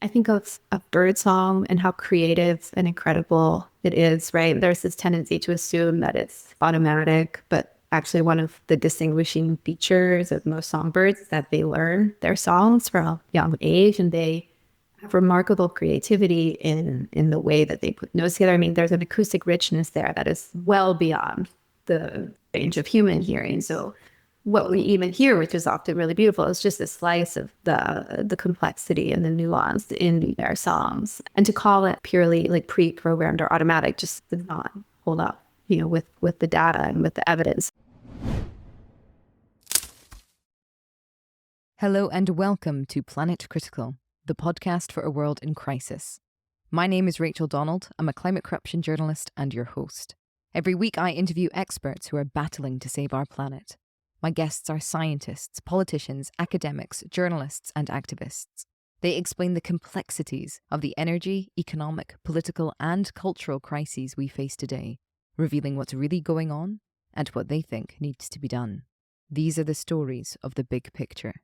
I think of bird song and how creative and incredible it is, right? There's this tendency to assume that it's automatic, but actually one of the distinguishing features of most songbirds is that they learn their songs from a young age, and they have remarkable creativity in the way that they put notes together. I mean, there's an acoustic richness there that is well beyond the range of human hearing. So what we even hear, which is often really beautiful, is just a slice of the complexity and the nuance in their songs. And to call it purely like pre-programmed or automatic just does not hold up, with the data and with the evidence. Hello and welcome to Planet Critical, the podcast for a world in crisis. My name is Rachel Donald. I'm a climate corruption journalist and your host. Every week I interview experts who are battling to save our planet. My guests are scientists, politicians, academics, journalists, and activists. They explain the complexities of the energy, economic, political, and cultural crises we face today, revealing what's really going on and what they think needs to be done. These are the stories of the big picture.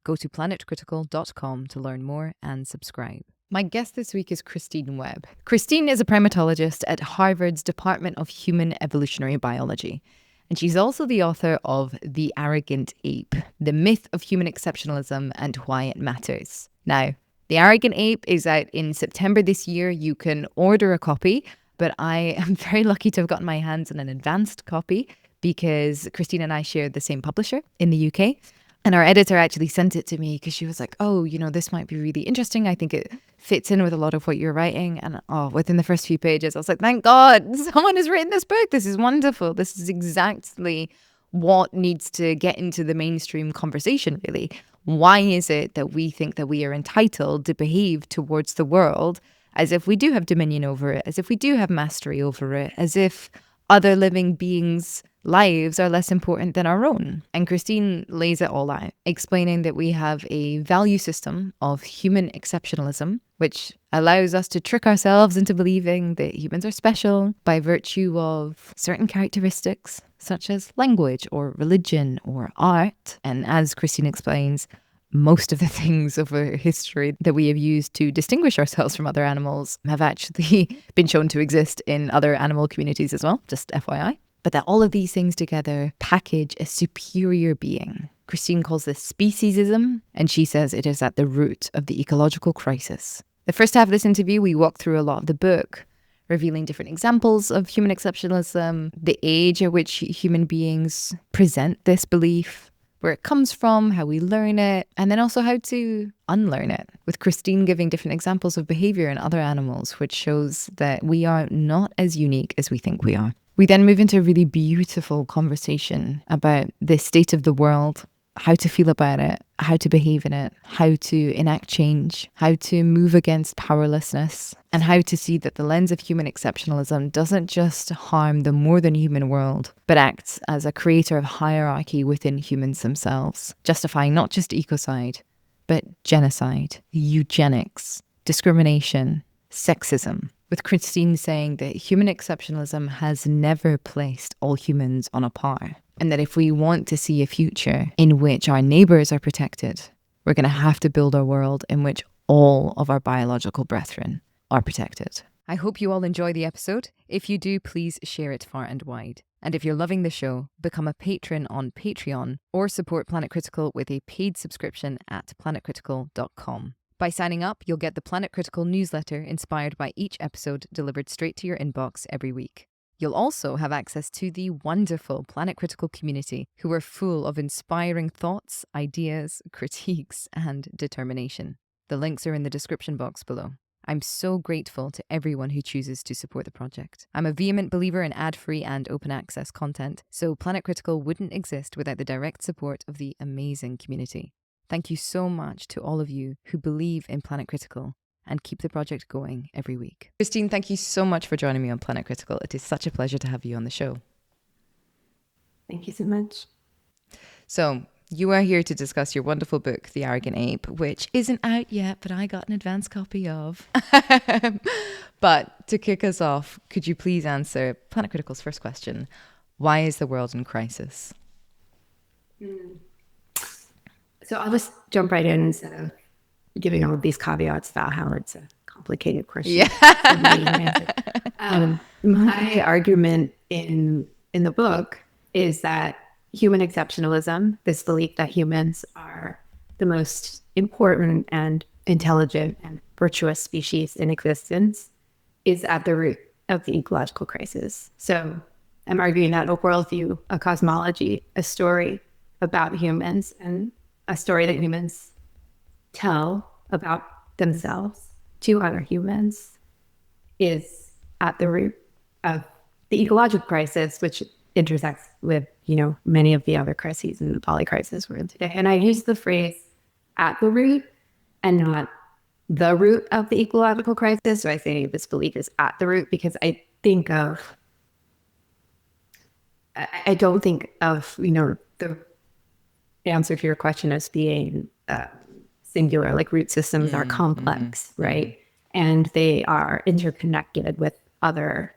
Go to planetcritical.com to learn more and subscribe. My guest this week is Christine Webb. Christine is a primatologist at Harvard's Department of Human Evolutionary Biology. And she's also the author of The Arrogant Ape, The Myth of Human Exceptionalism and Why It Matters. Now, The Arrogant Ape is out in September this year. You can order a copy, but I am very lucky to have gotten my hands on an advanced copy because Christine and I share the same publisher in the UK. And our editor actually sent it to me because she was like, oh, this might be really interesting. I think it fits in with a lot of what you're writing. And within the first few pages, I was like, thank God, someone has written this book. This is wonderful. This is exactly what needs to get into the mainstream conversation, really. Why is it that we think that we are entitled to behave towards the world as if we do have dominion over it, as if we do have mastery over it, as if other living beings' lives are less important than our own? And Christine lays it all out, explaining that we have a value system of human exceptionalism, which allows us to trick ourselves into believing that humans are special by virtue of certain characteristics, such as language or religion or art. And as Christine explains, most of the things over history that we have used to distinguish ourselves from other animals have actually been shown to exist in other animal communities as well, just FYI. But that all of these things together package a superior being. Christine calls this speciesism, and she says it is at the root of the ecological crisis. The first half of this interview, we walk through a lot of the book, revealing different examples of human exceptionalism, the age at which human beings present this belief, where it comes from, how we learn it, and then also how to unlearn it, with Christine giving different examples of behavior in other animals, which shows that we are not as unique as we think we are. We then move into a really beautiful conversation about the state of the world, how to feel about it, how to behave in it, how to enact change, how to move against powerlessness, and how to see that the lens of human exceptionalism doesn't just harm the more than human world, but acts as a creator of hierarchy within humans themselves, justifying not just ecocide, but genocide, eugenics, discrimination, sexism, with Christine saying that human exceptionalism has never placed all humans on a par. And that if we want to see a future in which our neighbours are protected, we're going to have to build a world in which all of our biological brethren are protected. I hope you all enjoy the episode. If you do, please share it far and wide. And if you're loving the show, become a patron on Patreon or support Planet Critical with a paid subscription at planetcritical.com. By signing up, you'll get the Planet Critical newsletter inspired by each episode delivered straight to your inbox every week. You'll also have access to the wonderful Planet Critical community, who are full of inspiring thoughts, ideas, critiques, and determination. The links are in the description box below. I'm so grateful to everyone who chooses to support the project. I'm a vehement believer in ad-free and open access content, so Planet Critical wouldn't exist without the direct support of the amazing community. Thank you so much to all of you who believe in Planet Critical and keep the project going every week. Christine, thank you so much for joining me on Planet Critical. It is such a pleasure to have you on the show. Thank you so much. So, you are here to discuss your wonderful book, The Arrogant Ape, which isn't out yet, but I got an advance copy of. But to kick us off, could you please answer Planet Critical's first question? Why is the world in crisis? So I'll just jump right in instead of giving all of these caveats about how it's a complicated question. Yeah. My argument in the book is that human exceptionalism, this belief that humans are the most important and intelligent and virtuous species in existence, is at the root of the ecological crisis. So I'm arguing that a worldview, a cosmology, a story about humans, and a story that humans tell about themselves to other humans is at the root of the ecological crisis, which intersects with, many of the other crises in the poly crisis we're in today. And I use the phrase at the root and not the root of the ecological crisis. So I say this belief is at the root because I don't think of, the answer to your question as being singular. Like root systems are complex, right? And they are interconnected with other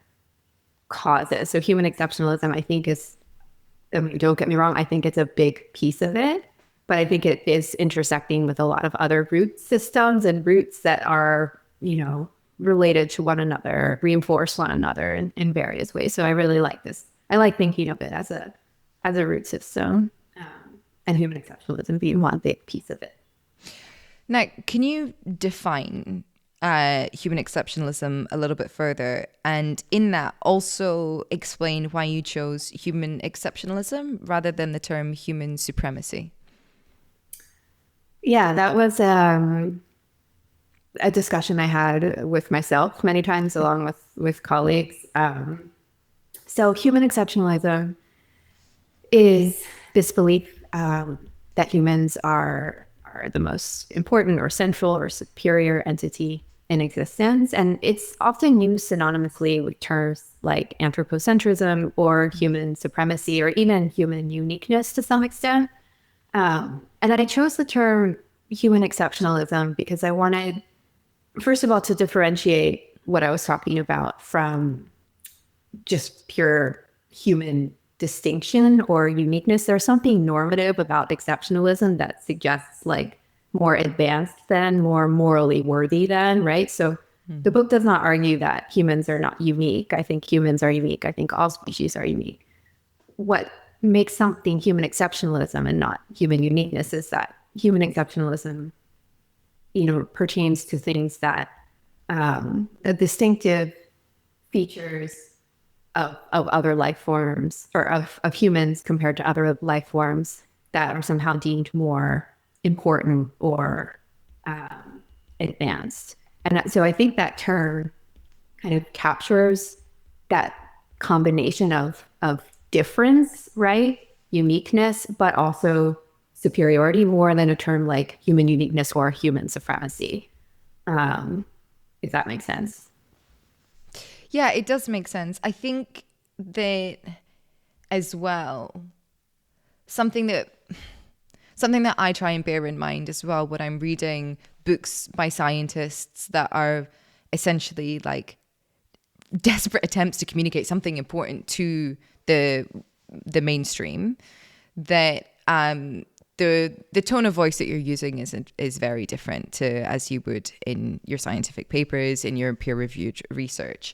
causes. So human exceptionalism, I think don't get me wrong, I think it's a big piece of it, but I think it is intersecting with a lot of other root systems and roots that are, related to one another, reinforce one another in various ways. So I really like this. I like thinking of it as a root system, and human exceptionalism being one big piece of it. Now, can you define human exceptionalism a little bit further? And in that, also explain why you chose human exceptionalism rather than the term human supremacy. Yeah, that was a discussion I had with myself many times, along with colleagues. So human exceptionalism is this belief that humans are the most important or central or superior entity in existence. And it's often used synonymously with terms like anthropocentrism or human supremacy or even human uniqueness to some extent. And then I chose the term human exceptionalism because I wanted, first of all, to differentiate what I was talking about from just pure human distinction or uniqueness. There's something normative about exceptionalism that suggests like more advanced than, more morally worthy than, right? So the book does not argue that humans are not unique. I think humans are unique. I think all species are unique. What makes something human exceptionalism and not human uniqueness is that human exceptionalism, pertains to things that distinctive features of other life forms or of humans compared to other life forms that are somehow deemed more important or advanced. And so I think that term kind of captures that combination of difference, right? Uniqueness, but also superiority more than a term like human uniqueness or human supremacy. If that makes sense. Yeah, it does make sense. I think that as well, something that I try and bear in mind as well when I'm reading books by scientists that are essentially like desperate attempts to communicate something important to the mainstream, that the tone of voice that you're using is very different to as you would in your scientific papers, in your peer-reviewed research.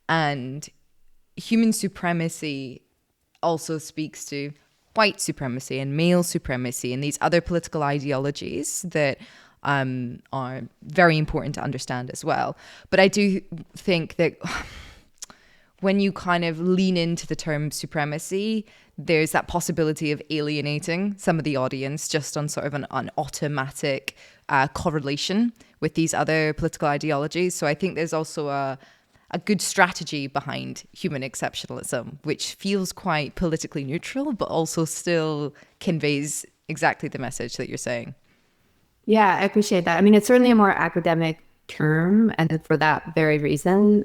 And human supremacy also speaks to white supremacy and male supremacy and these other political ideologies that are very important to understand as well. But I do think that when you kind of lean into the term supremacy, there's that possibility of alienating some of the audience just on sort of an automatic correlation with these other political ideologies. So I think there's also a good strategy behind human exceptionalism, which feels quite politically neutral, but also still conveys exactly the message that you're saying. Yeah, I appreciate that. I mean, it's certainly a more academic term. And for that very reason,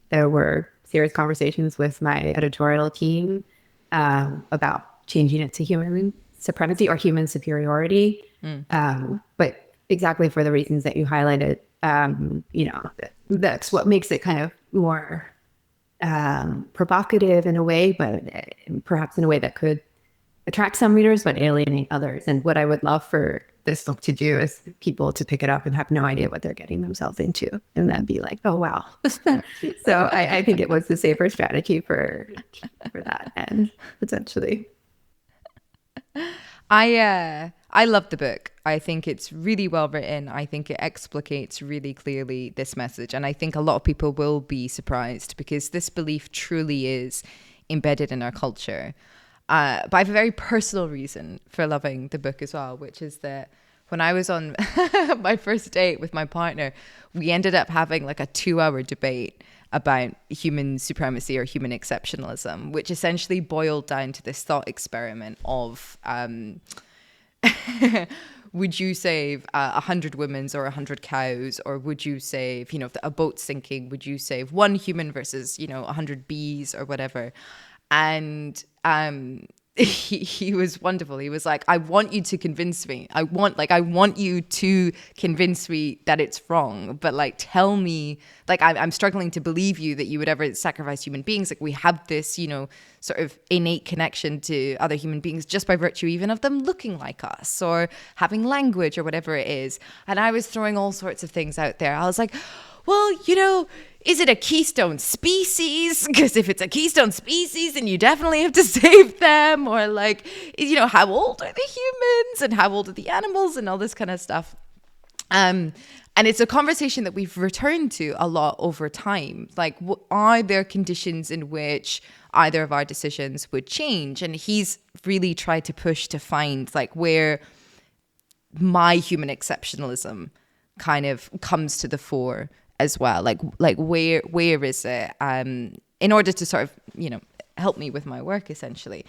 there were serious conversations with my editorial team about changing it to human supremacy or human superiority. But exactly for the reasons that you highlighted, that's what makes it kind of more provocative in a way, but perhaps in a way that could attract some readers, but alienate others. And what I would love for this book to do is people to pick it up and have no idea what they're getting themselves into, and then be like, oh wow. So I think it was the safer strategy for that end, potentially. I love the book. I think it's really well written. I think it explicates really clearly this message. And I think a lot of people will be surprised because this belief truly is embedded in our culture. But I have a very personal reason for loving the book as well, which is that when I was on my first date with my partner, we ended up having like a 2-hour debate about human supremacy or human exceptionalism, which essentially boiled down to this thought experiment of would you save 100 women's or 100 cows, or would you save, if a boat's sinking, would you save one human versus 100 bees or whatever? And he was wonderful. He was like, I want you to convince me. I want you to convince me that it's wrong. But like, tell me, like, I'm struggling to believe you that you would ever sacrifice human beings. Like, we have this, sort of innate connection to other human beings just by virtue even of them looking like us or having language or whatever it is. And I was throwing all sorts of things out there. I was like, well, is it a keystone species? Because if it's a keystone species, then you definitely have to save them. Or like, how old are the humans and how old are the animals and all this kind of stuff. And it's a conversation that we've returned to a lot over time. Like, are there conditions in which either of our decisions would change? And he's really tried to push to find like where my human exceptionalism kind of comes to the fore as well, like where is it, in order to sort of help me with my work essentially.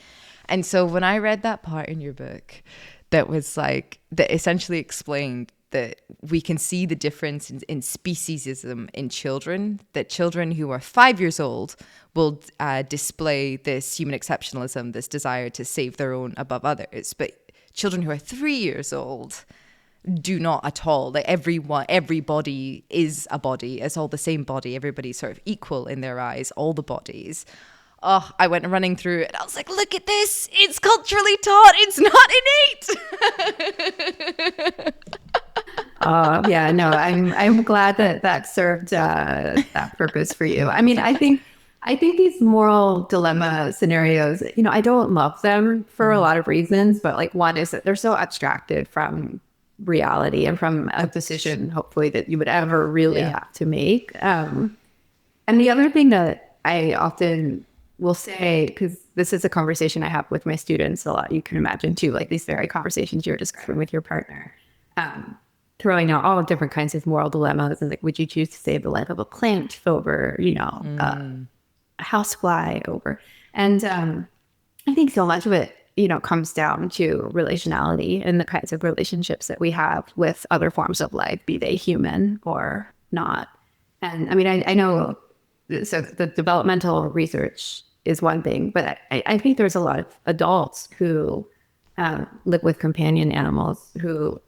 And so when I read that part in your book that was like, that essentially explained that we can see the difference in speciesism in children, that children who are 5 years old will display this human exceptionalism, this desire to save their own above others, but children who are 3 years old do not at all. Like everybody is a body. It's all the same body. Everybody's sort of equal in their eyes, all the bodies. Oh, I went running through it. I was like, look at this. It's culturally taught. It's not innate. Yeah, no, I'm glad that served that purpose for you. I mean, I think these moral dilemma scenarios, I don't love them for a lot of reasons, but like one is that they're so abstracted from reality and from a decision, hopefully, that you would ever really have to make. And the other thing that I often will say, because this is a conversation I have with my students a lot, you can imagine too, like these very conversations you're describing with your partner, throwing out all different kinds of moral dilemmas, and like, would you choose to save the life of a plant over, a housefly over? And I think so much of it, comes down to relationality and the kinds of relationships that we have with other forms of life, be they human or not. And I mean, I know, so the developmental research is one thing, but I think there's a lot of adults who live with companion animals who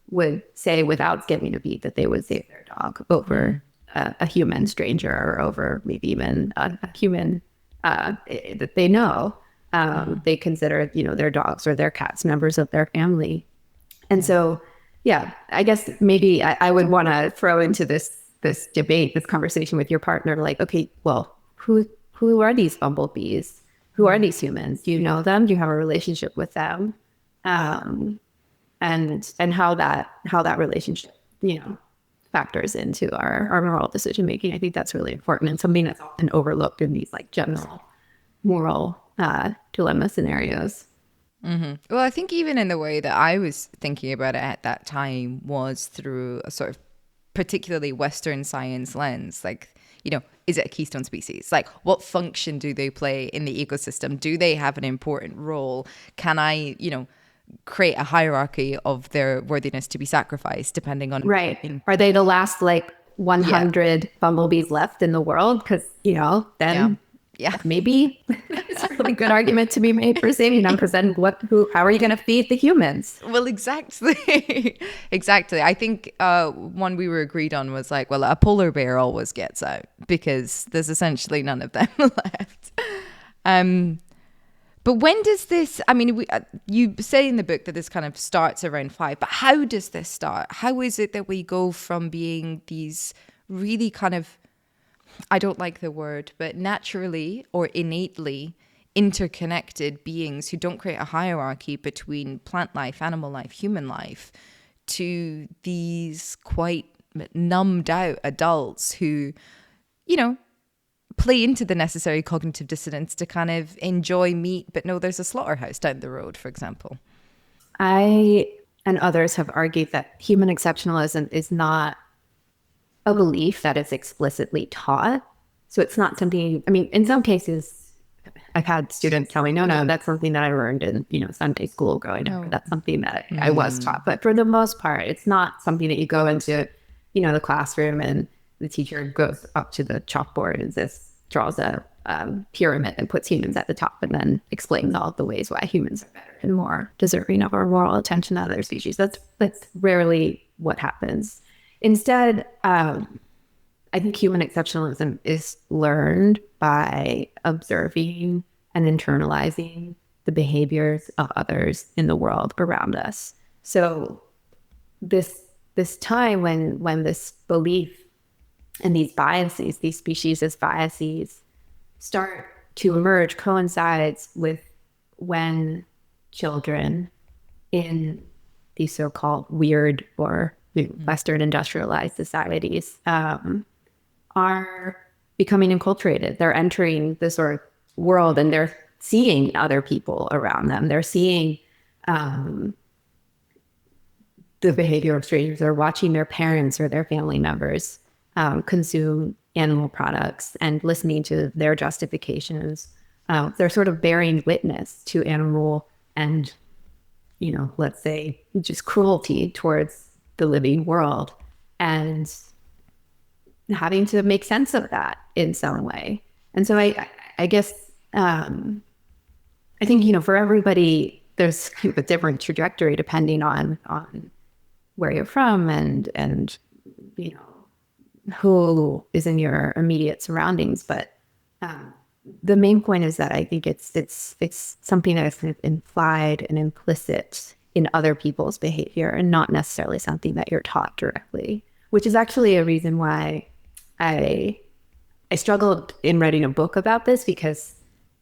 would say without skipping a beat that they would save their dog over a human stranger, or over maybe even a human that they know. They consider, their dogs or their cats members of their family. And so, I guess maybe I would want to throw into this debate, this conversation with your partner, like, okay, well, who are these bumblebees? Who are these humans? Do you know them? Do you have a relationship with them? And how that relationship, factors into our moral decision making. I think that's really important, and something that's often overlooked in these like general moral dilemma scenarios. Mm-hmm. Well, I think even in the way that I was thinking about it at that time was through a sort of particularly Western science lens. Like, is it a keystone species? Like, what function do they play in the ecosystem? Do they have an important role? Can I, create a hierarchy of their worthiness to be sacrificed depending on... Right. Are they the last like 100 bumblebees left in the world? Because, then... Yeah, maybe it's a really good argument to be made for saving them, because then how are you going to feed the humans? Well, exactly. Exactly. I think one we were agreed on was like, well, a polar bear always gets out because there's essentially none of them left. But when does this, I mean, you say in the book that this kind of starts around 5, but how does this start? How is it that we go from being these really kind of, I don't like the word, but naturally or innately interconnected beings who don't create a hierarchy between plant life, animal life, human life, to these quite numbed out adults who, you know, play into the necessary cognitive dissonance to kind of enjoy meat, but no, there's a slaughterhouse down the road, for example. I and others have argued that human exceptionalism is not a belief that is explicitly taught. So it's not something, I mean, in some cases, I've had students tell me, no, that's something that I learned in, Sunday school growing up. That's something that I was taught. But for the most part, it's not something that you go into, the classroom and the teacher goes up to the chalkboard and draws a pyramid and puts humans at the top and then explains all of the ways why humans are better and more deserving of our moral attention than other species. That's rarely what happens. Instead, I think human exceptionalism is learned by observing and internalizing the behaviors of others in the world around us. So this time when this belief and these biases, these speciesist biases, start to emerge coincides with when children in these so-called weird or Western industrialized societies are becoming enculturated. They're entering this sort of world and they're seeing other people around them. They're seeing the behavior of strangers. They're watching their parents or their family members consume animal products and listening to their justifications. They're sort of bearing witness to animal and, let's say, just cruelty towards the living world and having to make sense of that in some way. And so I guess, I think, for everybody, there's a different trajectory depending on where you're from and who is in your immediate surroundings. But the main point is that I think it's something that is implied and implicit in other people's behavior and not necessarily something that you're taught directly, which is actually a reason why I struggled in writing a book about this, because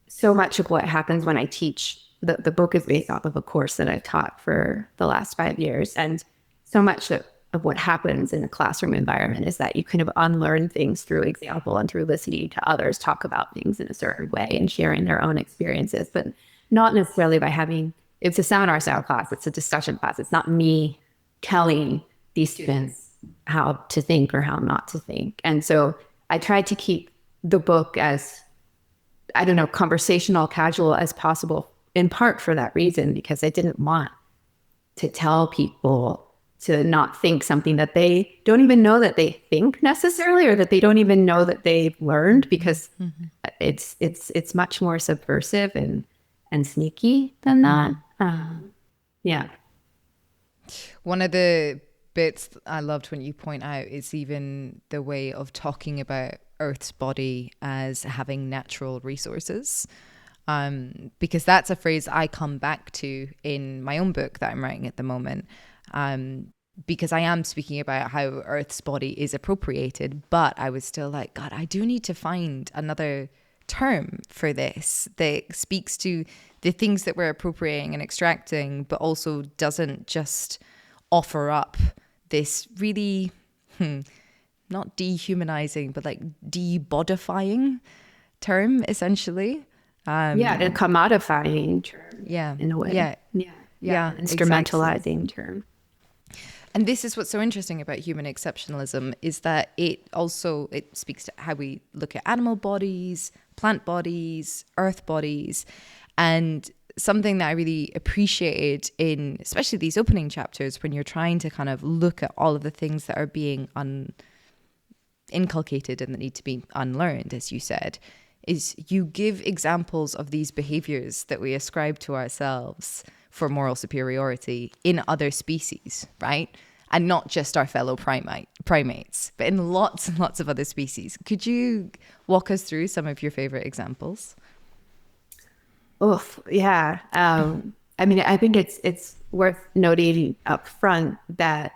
so much of what happens when I teach, the book is based off of a course that I've taught for the last 5 years. And so much of what happens in a classroom environment is that you kind of unlearn things through example and through listening to others talk about things in a certain way and sharing their own experiences, but not necessarily by having, it's a seminar style class, it's a discussion class. It's not me telling these students how to think or how not to think. And so I tried to keep the book as, conversational, casual as possible, in part for that reason, because I didn't want to tell people to not think something that they don't even know that they think necessarily, or that they don't even know that they've learned, because it's much more subversive and sneaky than that. Yeah. One of the bits I loved when you point out is even the way of talking about Earth's body as having natural resources. Because that's a phrase I come back to in my own book that I'm writing at the moment. Because I am speaking about how Earth's body is appropriated, but I was still like, God, I do need to find another term for this that speaks to the things that we're appropriating and extracting, but also doesn't just offer up this really, not dehumanizing, but like de-bodifying term, essentially. A commodifying term. Yeah. In a way. Yeah. Instrumentalizing term. And this is what's so interesting about human exceptionalism, is that it speaks to how we look at animal bodies, plant bodies, earth bodies. And something that I really appreciated in especially these opening chapters, when you're trying to kind of look at all of the things that are being inculcated and that need to be unlearned, as you said, is you give examples of these behaviors that we ascribe to ourselves for moral superiority in other species, right? And not just our fellow primates, but in lots and lots of other species. Could you walk us through some of your favorite examples? Oof, yeah. I mean, I think it's worth noting up front that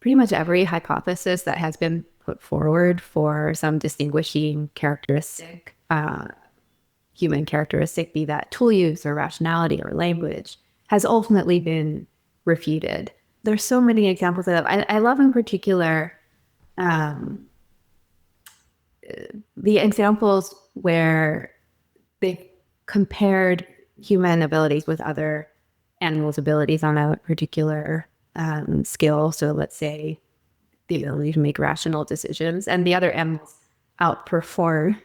pretty much every hypothesis that has been put forward for some distinguishing characteristic, human characteristic, be that tool use or rationality or language, has ultimately been refuted. There's so many examples of that. I love in particular um, the examples where they compared human abilities with other animals' abilities on a particular skill. So let's say the ability to make rational decisions, and the other animals outperform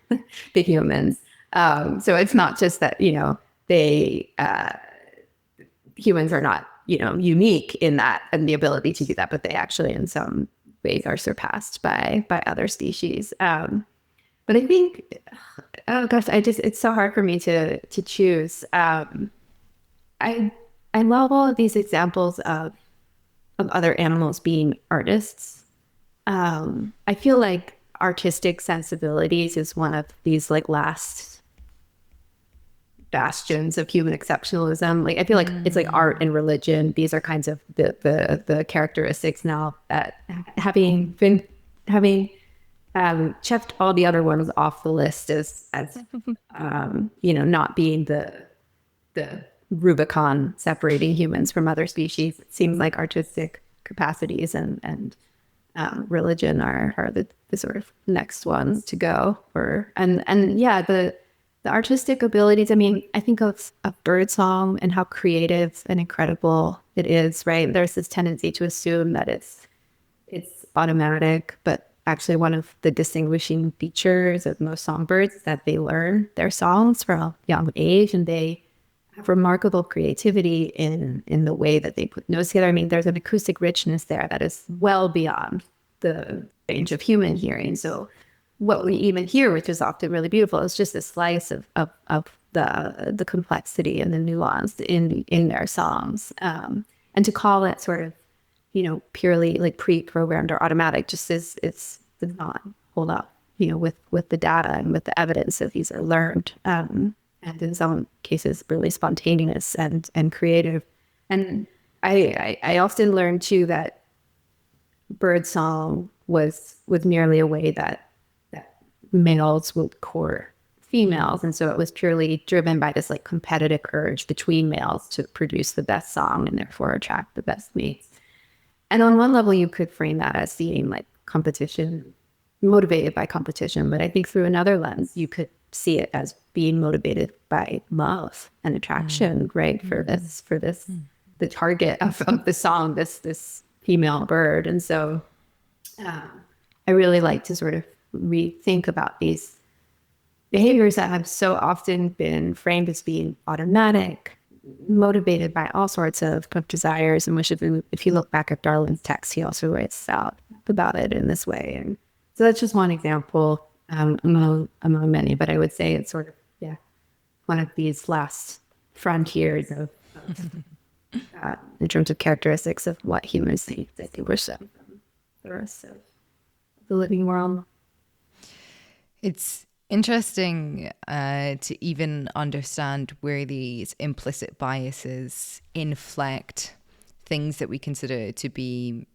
the humans. So it's not just that, they humans are not, unique in that and the ability to do that, but they actually in some ways are surpassed by other species. But I think, oh gosh, it's so hard for me to choose. I I love all of these examples of other animals being artists. I feel like artistic sensibilities is one of these like last bastions of human exceptionalism. Like I feel like it's like art and religion. These are kinds of the characteristics now that having checked all the other ones off the list as not being the Rubicon separating humans from other species. It seems like artistic capacities and religion are the sort of next ones to go for. And yeah, the artistic abilities. I mean, I think of birdsong and how creative and incredible it is, right? There's this tendency to assume that it's automatic, but actually one of the distinguishing features of most songbirds is that they learn their songs from a young age, and they have remarkable creativity in the way that they put notes together. I mean, there's an acoustic richness there that is well beyond the range of human hearing. So what we even hear, which is often really beautiful, is just a slice of the complexity and the nuance in their songs. And to call it sort of, purely like pre-programmed or automatic just does not hold up, with the data and with the evidence that these are learned. And in some cases really spontaneous and creative. And I often learned too that birdsong was merely a way that males would court females, and so it was purely driven by this like competitive urge between males to produce the best song and therefore attract the best mates. And on one level, you could frame that as being like competition, motivated by competition. But I think through another lens, you could see it as being motivated by love and attraction, right? For this, the target of the song, this female bird. And so I really like to sort of rethink about these behaviors that have so often been framed as being automatic, motivated by all sorts of desires and wishes. If you look back at Darwin's text, he also writes out about it in this way. And so that's just one example among many, but I would say it's sort of, one of these last frontiers of in terms of characteristics of what humans distinguish them from the rest of the living world. It's interesting to even understand where these implicit biases inflect things that we consider to be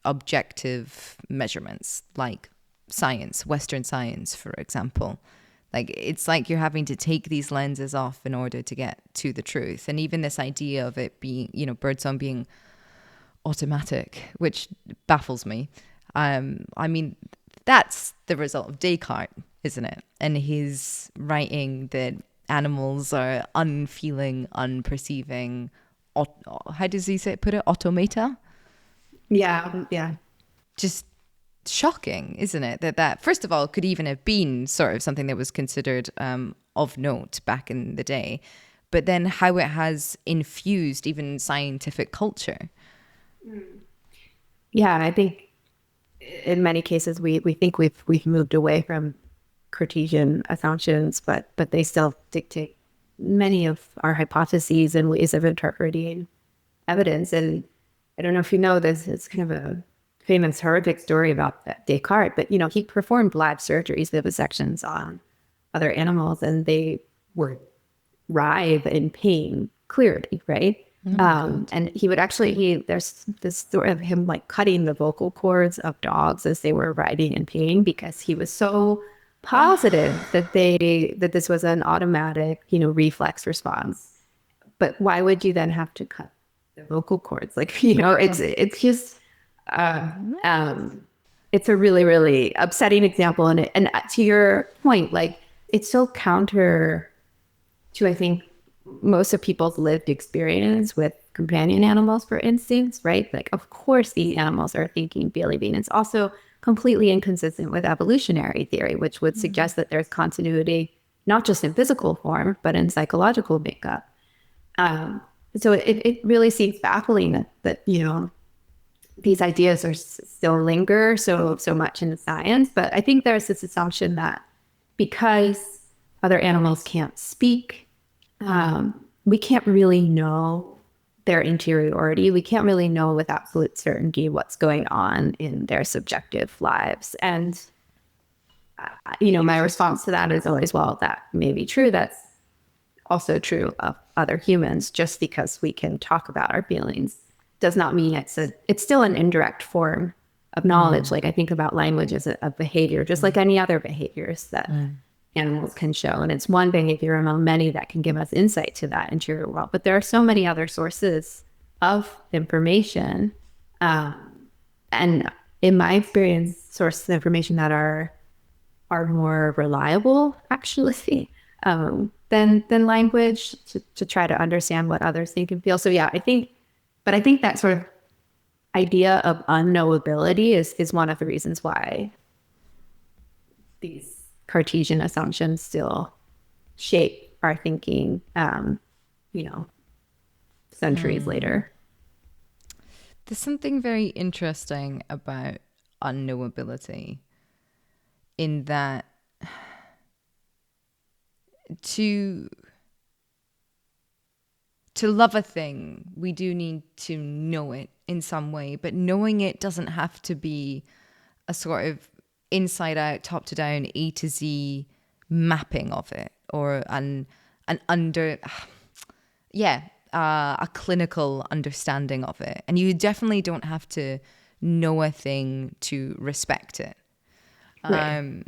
objective measurements, like science, Western science, for example. Like, it's like you're having to take these lenses off in order to get to the truth. And even this idea of it being, birdsong being automatic, which baffles me. I mean, that's the result of Descartes, isn't it? And his writing that animals are unfeeling, unperceiving, how does he put it? Automata? Yeah. Just shocking, isn't it? That first of all could even have been sort of something that was considered of note back in the day, but then how it has infused even scientific culture. Yeah, I think in many cases we think we've moved away from Cartesian assumptions, but they still dictate many of our hypotheses and ways of interpreting evidence. And I don't know if you know this, it's kind of a famous horrific story about Descartes, but he performed live surgeries, vivisections on other animals, and they were writhe in pain clearly, right? And he would actually, there's this story of him like cutting the vocal cords of dogs as they were writhing in pain because he was so positive that this was an automatic, reflex response. But why would you then have to cut the vocal cords? Like, it's just, uh, um, it's a really, really upsetting example. And to your point, like, it's so counter to, I think, most of people's lived experience with companion animals, for instance, right? Like, of course, these animals are thinking, feeling. It's also completely inconsistent with evolutionary theory, which would suggest that there's continuity, not just in physical form, but in psychological makeup. So it really seems baffling that these ideas are still linger so much in the science. But I think there's this assumption that because other animals can't speak, we can't really know their interiority. We can't really know with absolute certainty what's going on in their subjective lives. And, my response to that is always, well, that may be true. That's also true of other humans. Just because we can talk about our feelings does not mean it's still an indirect form of knowledge. Like I think about language as a behavior, just like any other behaviors that animals can show. And it's one behavior among many that can give us insight to that interior world. But there are so many other sources of information. And in my experience, sources of information that are more reliable, actually, than language to try to understand what others think and feel. So yeah, I think that sort of idea of unknowability is one of the reasons why these Cartesian assumptions still shape our thinking, centuries later. There's something very interesting about unknowability in that to love a thing, we do need to know it in some way, but knowing it doesn't have to be a sort of inside out, top to down, A to Z mapping of it, or a clinical understanding of it. And you definitely don't have to know a thing to respect it. Right.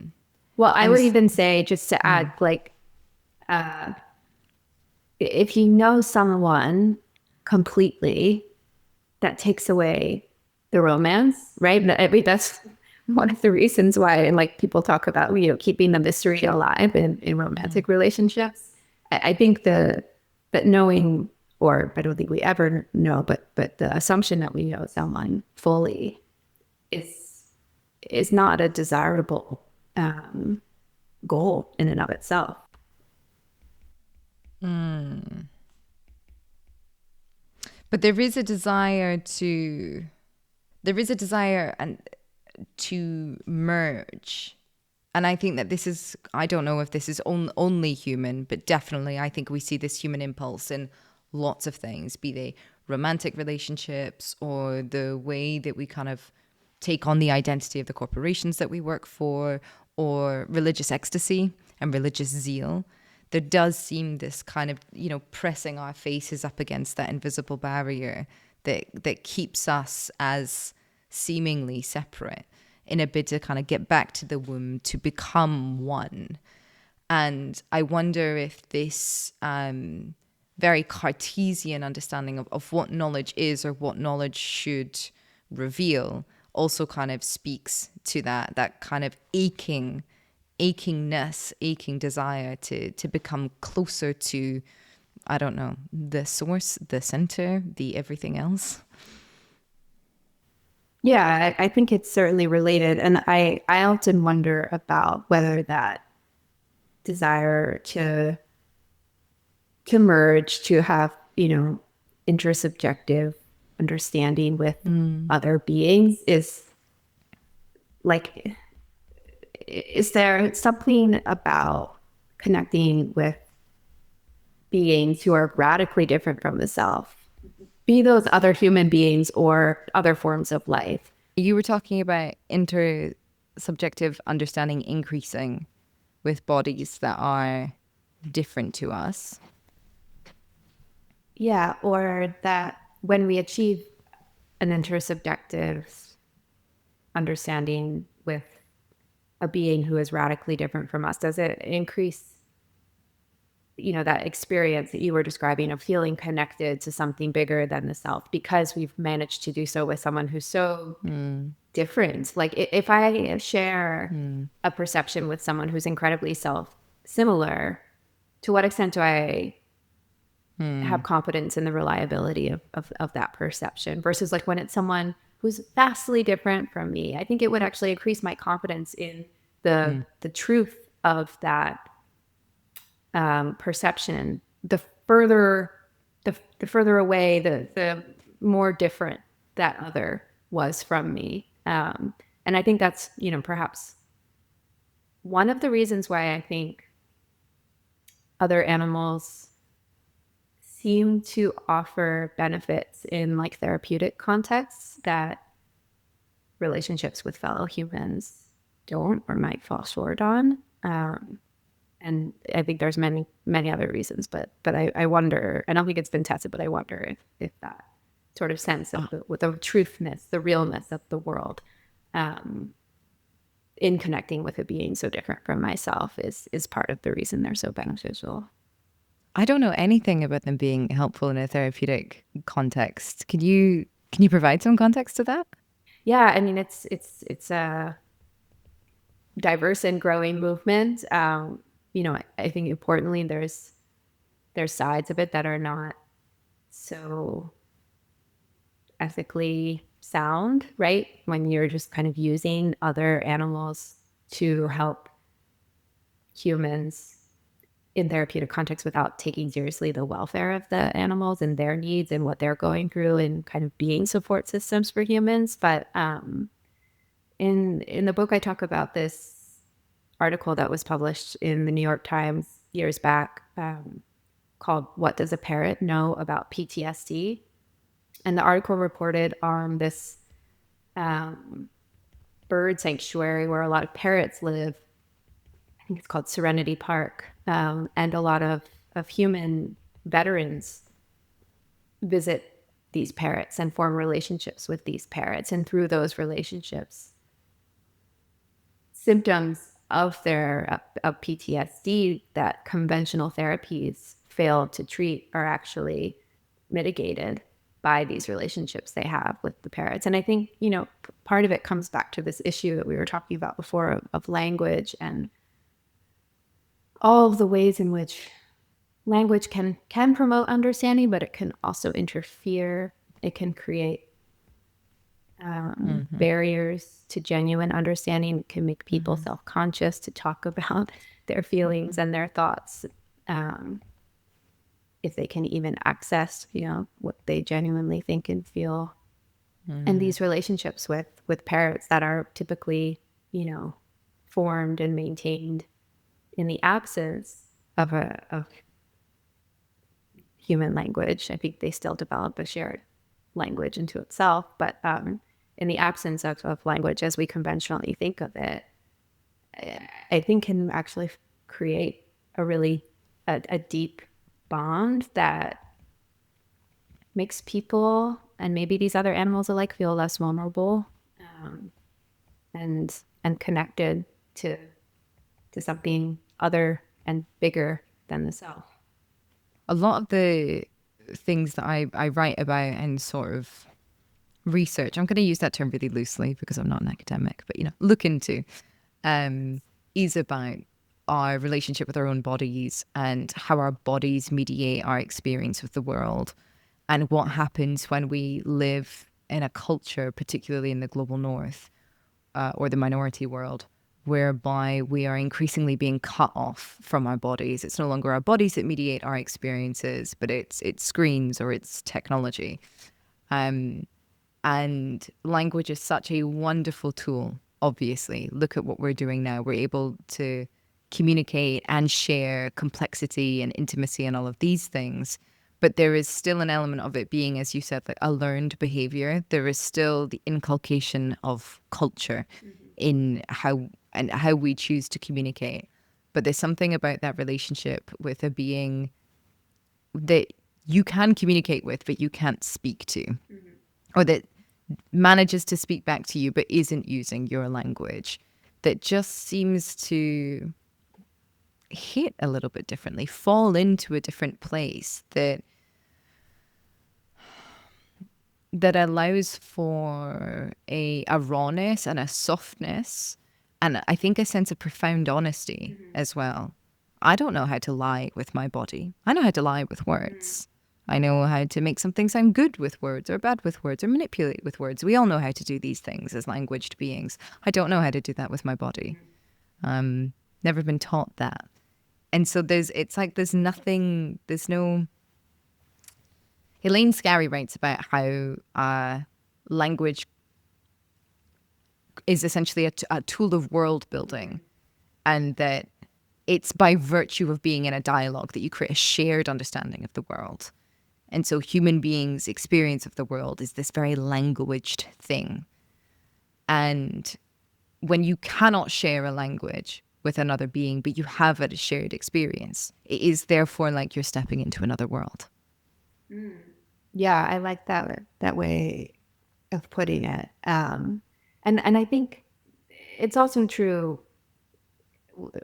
Well, I would even say, just to add, like, if you know someone completely, that takes away the romance, right? I mean, that's one of the reasons why, and like people talk about, keeping the mystery alive in romantic relationships. I think that knowing, or I don't think we ever know, but the assumption that we know someone fully is not a desirable goal in and of itself. But there is a desire to merge. And I think that I don't know if this is only human, but definitely I think we see this human impulse in lots of things, be they romantic relationships or the way that we kind of take on the identity of the corporations that we work for, or religious ecstasy and religious zeal. There does seem this kind of, pressing our faces up against that invisible barrier that keeps us as seemingly separate in a bid to kind of get back to the womb, to become one. And I wonder if this very Cartesian understanding of what knowledge is or what knowledge should reveal also kind of speaks to that kind of achingness, aching desire to become closer to, I don't know, the source, the center, the everything else. Yeah, I think it's certainly related. And I often wonder about whether that desire to merge, to have, intersubjective understanding with other beings is like, is there something about connecting with beings who are radically different from the self, be those other human beings or other forms of life? You were talking about intersubjective understanding increasing with bodies that are different to us. Yeah, or that when we achieve an intersubjective understanding with a being who is radically different from us, does it increase, that experience that you were describing of feeling connected to something bigger than the self because we've managed to do so with someone who's so different? Like if I share a perception with someone who's incredibly self similar, to what extent do I have confidence in the reliability of that perception versus like when it's someone who's vastly different from me? I think it would actually increase my confidence in the truth of that perception. The further away, the more different that other was from me. And I think that's, perhaps one of the reasons why I think other animals seem to offer benefits in like therapeutic contexts that relationships with fellow humans don't or might fall short on. And I think there's many, many other reasons, but I wonder, I don't think it's been tested, but I wonder if that sort of sense of the truthness, the realness of the world, in connecting with a being so different from myself is part of the reason they're so beneficial. I don't know anything about them being helpful in a therapeutic context. Can you provide some context to that? Yeah, I mean, it's a diverse and growing movement. I think importantly, there's sides of it that are not so ethically sound, right? When you're just kind of using other animals to help humans in therapeutic context without taking seriously the welfare of the animals and their needs and what they're going through and kind of being support systems for humans. But in the book, I talk about this article that was published in the New York Times years back, called "What Does a Parrot Know About PTSD?" And the article reported on this bird sanctuary where a lot of parrots live. I think it's called Serenity Park, and a lot of human veterans visit these parrots and form relationships with these parrots, and through those relationships, symptoms of their of PTSD that conventional therapies fail to treat are actually mitigated by these relationships they have with the parrots. And I think, part of it comes back to this issue that we were talking about before of language and all of the ways in which language can promote understanding, but it can also interfere. It can create barriers to genuine understanding. It can make people self-conscious to talk about their feelings and their thoughts, if they can even access, what they genuinely think and feel. And these relationships with parrots that are typically, formed and maintained in the absence of human language. I think they still develop a shared language into itself, but in the absence of language as we conventionally think of it, I think can actually create a really a deep bond that makes people and maybe these other animals alike feel less vulnerable, and connected to something other and bigger than the self. A lot of the things that I write about and sort of research, I'm going to use that term really loosely because I'm not an academic, but look into, is about our relationship with our own bodies and how our bodies mediate our experience with the world, and what happens when we live in a culture, particularly in the global north, or the minority world, whereby we are increasingly being cut off from our bodies. It's no longer our bodies that mediate our experiences, but it's screens or it's technology. And language is such a wonderful tool, obviously. Look at what we're doing now. We're able to communicate and share complexity and intimacy and all of these things. But there is still an element of it being, as you said, like a learned behavior. There is still the inculcation of culture in how we choose to communicate. But there's something about that relationship with a being that you can communicate with, but you can't speak to, or that manages to speak back to you, but isn't using your language, that just seems to hit a little bit differently, fall into a different place that allows for a rawness and a softness, and I think a sense of profound honesty as well. I don't know how to lie with my body. I know how to lie with words. I know how to make something sound good with words or bad with words or manipulate with words. We all know how to do these things as languaged beings. I don't know how to do that with my body. Never been taught that. And so there's nothing, there's no. Elaine Scarry writes about how language is essentially a tool of world building, and that it's by virtue of being in a dialogue that you create a shared understanding of the world. And so human beings' experience of the world is this very languaged thing. And when you cannot share a language with another being, but you have a shared experience, it is therefore like you're stepping into another world. Yeah, I like that way of putting it. And I think it's also true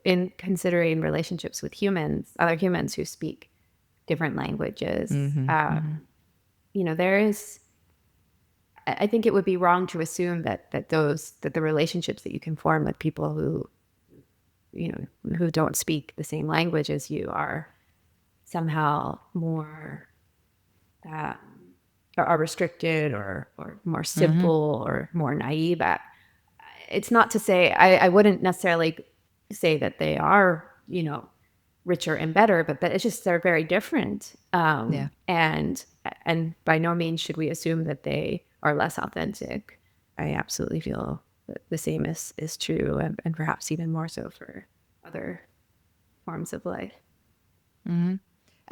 in considering relationships with humans, other humans who speak different languages. You know, I think it would be wrong to assume that the relationships that you can form with people who, you know, who don't speak the same language as you are somehow more are restricted or more simple or more naive. It's not to say I wouldn't necessarily say that they are, you know, richer and better, but that it's just they're very different. And by no means should we assume that they are less authentic. I absolutely feel that the same is true, and perhaps even more so for other forms of life.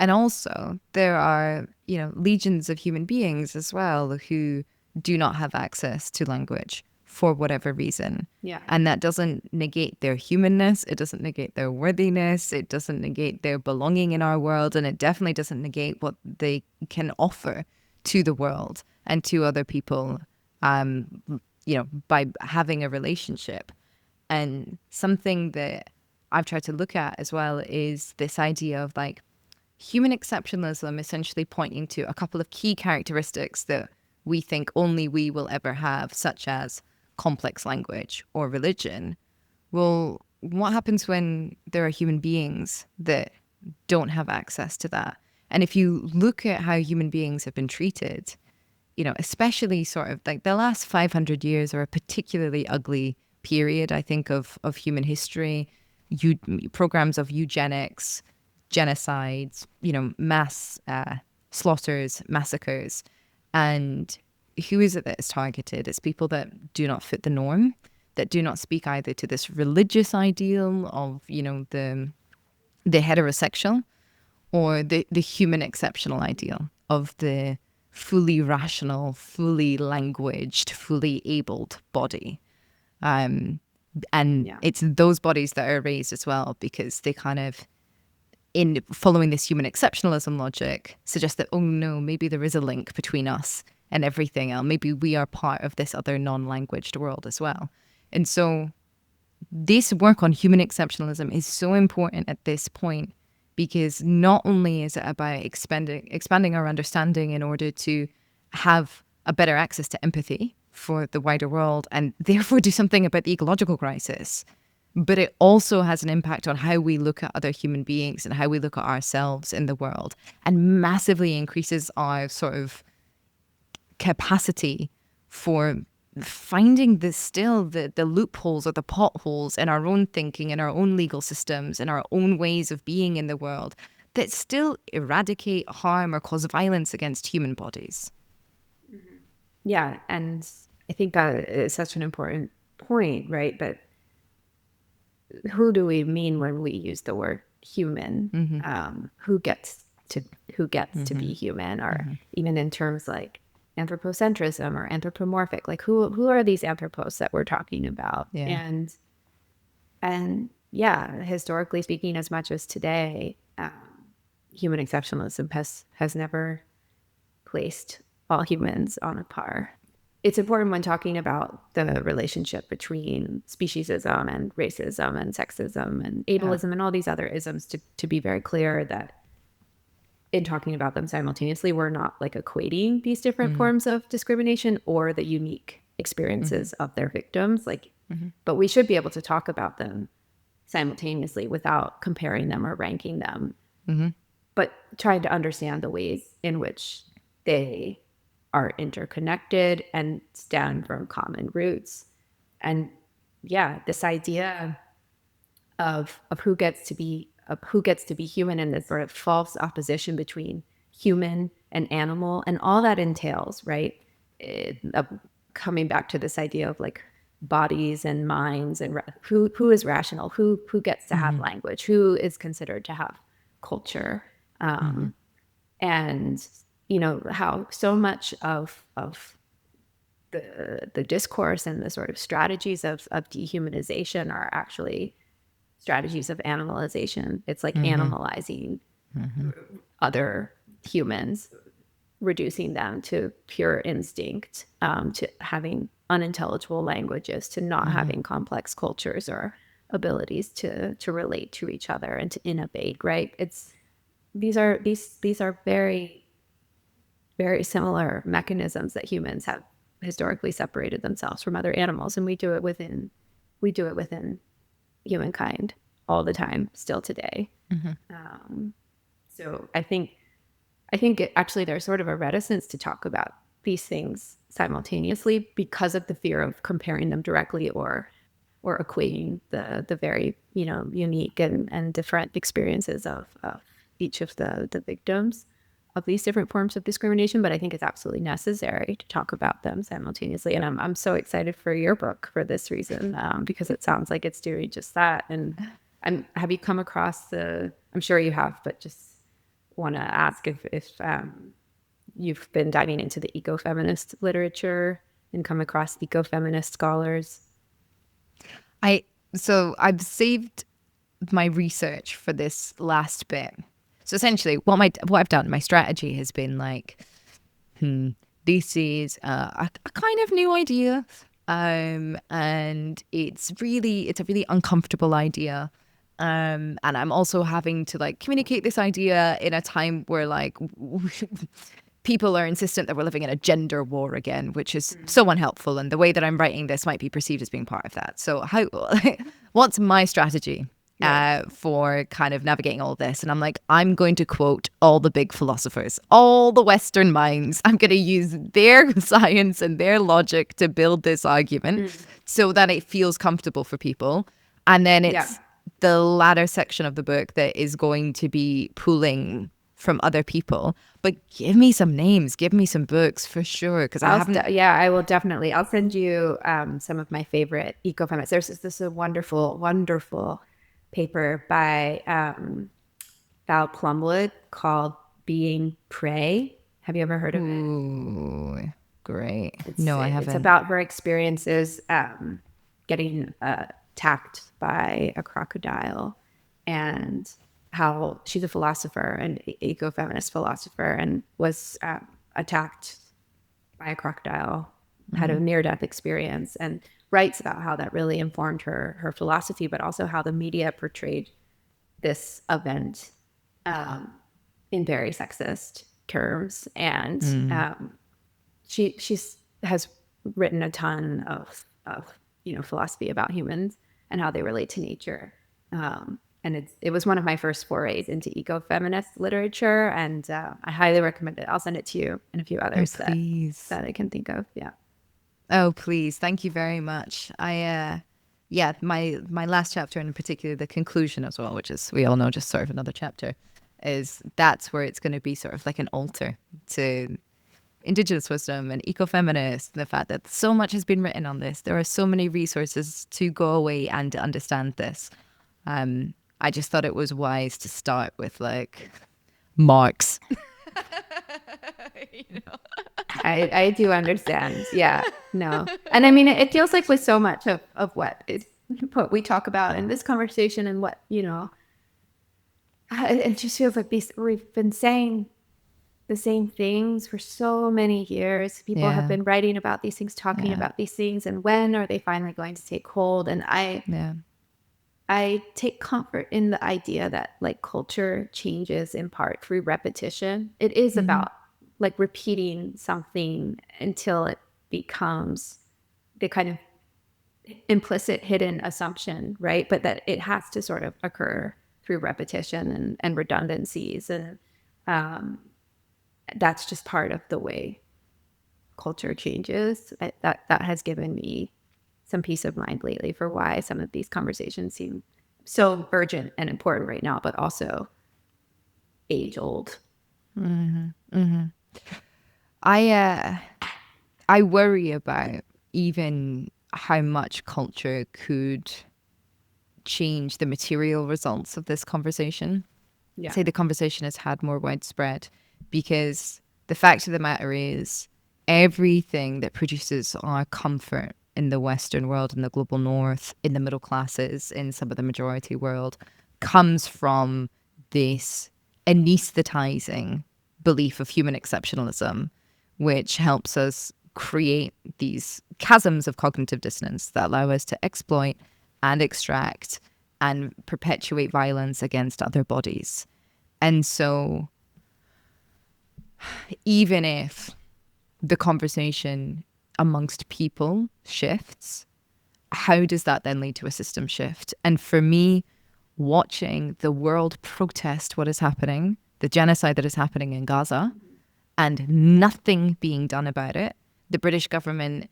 And also, there are, you know, legions of human beings as well who do not have access to language for whatever reason. Yeah. And that doesn't negate their humanness. It doesn't negate their worthiness. It doesn't negate their belonging in our world. And it definitely doesn't negate what they can offer to the world and to other people, you know, by having a relationship. And something that I've tried to look at as well is this idea of like human exceptionalism, essentially pointing to a couple of key characteristics that we think only we will ever have, such as complex language or religion. Well, what happens when there are human beings that don't have access to that? And if you look at how human beings have been treated, you know, especially sort of like the last 500 years are a particularly ugly period, I think, of human history. Programs of eugenics, genocides, you know, mass slaughters, massacres. And who is it that is targeted? It's people that do not fit the norm, that do not speak either to this religious ideal of, you know, the heterosexual, or the human exceptional ideal of the fully rational, fully languaged, fully abled body. And it's those bodies that are raised as well, because they kind of, in following this human exceptionalism logic, suggest that, oh no, maybe there is a link between us and everything else. Maybe we are part of this other non-languaged world as well. And so this work on human exceptionalism is so important at this point, because not only is it about expanding our understanding in order to have a better access to empathy for the wider world and therefore do something about the ecological crisis, but it also has an impact on how we look at other human beings and how we look at ourselves in the world, and massively increases our sort of capacity for finding the loopholes or the potholes in our own thinking, in our own legal systems, in our own ways of being in the world, that still eradicate, harm, or cause violence against human bodies. Yeah, and I think that is such an important point, right? But who do we mean when we use the word human? Who gets to be human, or even in terms like anthropocentrism or anthropomorphic, like who are these anthropos that we're talking about? And yeah, historically speaking, as much as today, human exceptionalism has never placed all humans on a par. It's important when talking about the relationship between speciesism and racism and sexism and ableism and all these other isms to be very clear that in talking about them simultaneously, we're not like equating these different forms of discrimination or the unique experiences of their victims. Like, but we should be able to talk about them simultaneously without comparing them or ranking them, but trying to understand the ways in which they are interconnected and stem from common roots. And yeah, this idea of who gets to be human in this sort of false opposition between human and animal and all that entails, right? Coming back to this idea of like bodies and minds and who is rational, who gets to have language, who is considered to have culture, and you know how so much of the discourse and the sort of strategies of dehumanization are actually strategies of animalization. It's like animalizing other humans, reducing them to pure instinct, to having unintelligible languages, to not having complex cultures or abilities to relate to each other and to innovate. Right? These are very, very similar mechanisms that humans have historically separated themselves from other animals, and we do it within humankind all the time, still today. So I think actually there's sort of a reticence to talk about these things simultaneously because of the fear of comparing them directly or equating the very unique and different experiences of each of the victims of these different forms of discrimination. But I think it's absolutely necessary to talk about them simultaneously. And I'm so excited for your book for this reason, because it sounds like it's doing just that. And have you come across I'm sure you have, but just want to ask if you've been diving into the eco-feminist literature and come across eco-feminist scholars. So I've saved my research for this last bit. So essentially, what I've done, my strategy has been like, this is a kind of new idea, and it's a really uncomfortable idea, and I'm also having to like communicate this idea in a time where like people are insistent that we're living in a gender war again, which is so unhelpful. And the way that I'm writing this might be perceived as being part of that. So what's my strategy for kind of navigating all this? And I'm like, I'm going to quote all the big philosophers, all the Western minds. I'm going to use their science and their logic to build this argument so that it feels comfortable for people. And then it's the latter section of the book that is going to be pulling from other people. But give me some names, give me some books for sure, because I haven't. I will definitely. I'll send you some of my favorite ecofeminists. There's this wonderful paper by Val Plumwood called "Being Prey." Have you ever heard of it? Ooh, great. No, I haven't. It's about her experiences getting attacked by a crocodile, and how she's a philosopher and eco-feminist philosopher, and was attacked by a crocodile, had a near-death experience, and writes about how that really informed her philosophy, but also how the media portrayed this event in very sexist terms. And she has written a ton of philosophy about humans and how they relate to nature. And it was one of my first forays into eco-feminist literature, and I highly recommend it. I'll send it to you and a few others that I can think of. Yeah. Oh, please. Thank you very much. My last chapter, and in particular the conclusion as well, which is, we all know, just sort of another chapter, that's where it's going to be sort of like an altar to Indigenous wisdom and ecofeminists, and the fact that so much has been written on this. There are so many resources to go away and to understand this. I just thought it was wise to start with like Marx. I do understand. Yeah, no. And I mean, it feels like with so much of what we talk about in this conversation and what it just feels like we've been saying the same things for so many years. People have Yeah. been writing about these things, talking Yeah. about these things, and when are they finally going to take hold? And Yeah. I take comfort in the idea that like culture changes in part through repetition. It is Mm-hmm. about like repeating something until it becomes the kind of implicit hidden assumption, right? But that it has to sort of occur through repetition and redundancies. And um, that's just part of the way culture changes. That has given me some peace of mind lately for why some of these conversations seem so urgent and important right now, but also age old. I I worry about even how much culture could change the material results of this conversation. Yeah. Say the conversation has had more widespread, because the fact of the matter is everything that produces our comfort in the Western world, in the global North, in the middle classes, in some of the majority world, comes from this anesthetizing belief of human exceptionalism, which helps us create these chasms of cognitive dissonance that allow us to exploit and extract and perpetuate violence against other bodies. And so, even if the conversation amongst people shifts, how does that then lead to a system shift? And for me, watching the world protest what is happening, the genocide that is happening in Gaza, and nothing being done about it. The British government